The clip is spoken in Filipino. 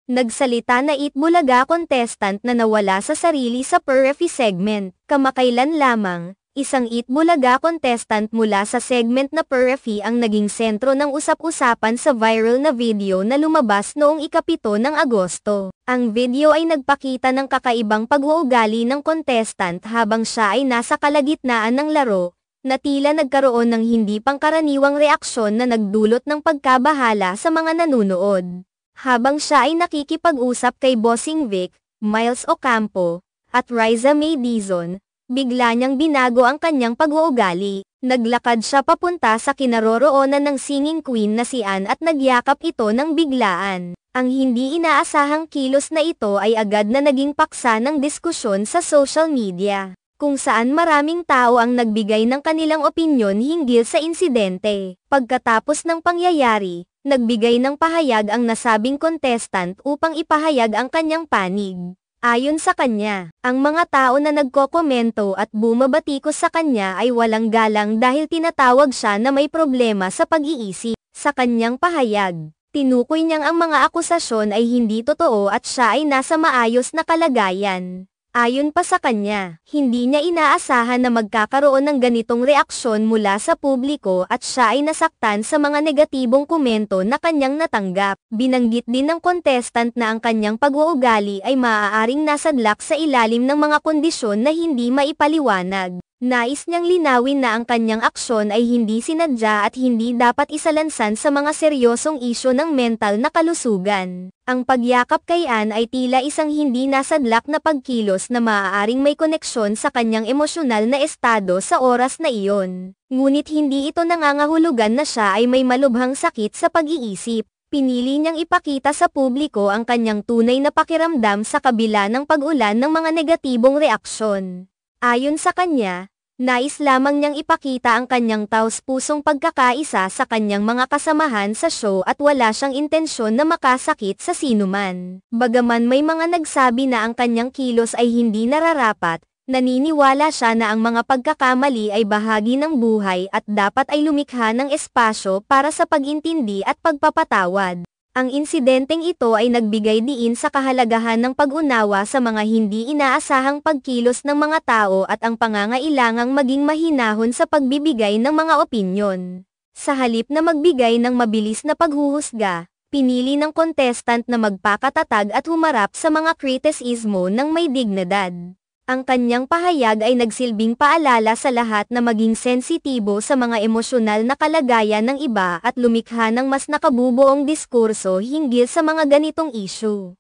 Nagsalita na Itbulaga contestant na nawala sa sarili sa Per-Refi segment. Kamakailan lamang, isang Itbulaga contestant mula sa segment na Per-Refi ang naging sentro ng usap-usapan sa viral na video na lumabas noong ika-7 ng Agosto. Ang video ay nagpakita ng kakaibang pag-uugali ng contestant habang siya ay nasa kalagitnaan ng laro, na tila nagkaroon ng hindi pangkaraniwang reaksyon na nagdulot ng pagkabahala sa mga nanunood. Habang siya ay nakikipag-usap kay Bossing Vic, Miles Ocampo, at Riza May Dizon, bigla niyang binago ang kanyang pag-uugali. Naglakad siya papunta sa kinaroroonan ng singing queen na si Ann at nagyakap ito ng biglaan. Ang hindi inaasahang kilos na ito ay agad na naging paksa ng diskusyon sa social media, kung saan maraming tao ang nagbigay ng kanilang opinyon hinggil sa insidente. Pagkatapos ng pangyayari, nagbigay ng pahayag ang nasabing contestant upang ipahayag ang kanyang panig. Ayon sa kanya, ang mga tao na nagkokomento at bumabatikos sa kanya ay walang galang dahil tinatawag siya na may problema sa pag-iisip. Sa kanyang pahayag, tinukoy niyang ang mga akusasyon ay hindi totoo at siya ay nasa maayos na kalagayan. Ayon pa sa kanya, hindi niya inaasahan na magkakaroon ng ganitong reaksyon mula sa publiko at siya ay nasaktan sa mga negatibong komento na kanyang natanggap. Binanggit din ng contestant na ang kanyang pag-uugali ay maaaring nasadlak sa ilalim ng mga kondisyon na hindi maipaliwanag. Nais niyang linawin na ang kanyang aksyon ay hindi sinadya at hindi dapat isalansan sa mga seryosong isyu ng mental na kalusugan. Ang pagyakap kay Ann ay tila isang hindi nasadlak na pagkilos na maaaring may koneksyon sa kanyang emosyonal na estado sa oras na iyon. Ngunit hindi ito nangangahulugan na siya ay may malubhang sakit sa pag-iisip. Pinili niyang ipakita sa publiko ang kanyang tunay na pakiramdam sa kabila ng pag-ulan ng mga negatibong reaksyon. Ayon sa kanya, nais lamang niyang ipakita ang kanyang taos-pusong pagkakaisa sa kanyang mga kasamahan sa show at wala siyang intensyon na makasakit sa sinuman. Bagaman may mga nagsabi na ang kanyang kilos ay hindi nararapat, naniniwala siya na ang mga pagkakamali ay bahagi ng buhay at dapat ay lumikha ng espasyo para sa pag-intindi at pagpapatawad. Ang insidenteng ito ay nagbigay diin sa kahalagahan ng pag-unawa sa mga hindi inaasahang pagkilos ng mga tao at ang pangangailangang maging mahinahon sa pagbibigay ng mga opinyon. Sa halip na magbigay ng mabilis na paghuhusga, pinili ng contestant na magpakatatag at humarap sa mga kritisismo ng may dignidad. Ang kanyang pahayag ay nagsilbing paalala sa lahat na maging sensitibo sa mga emosyonal na kalagayan ng iba at lumikha ng mas nakabubuong diskurso hinggil sa mga ganitong issue.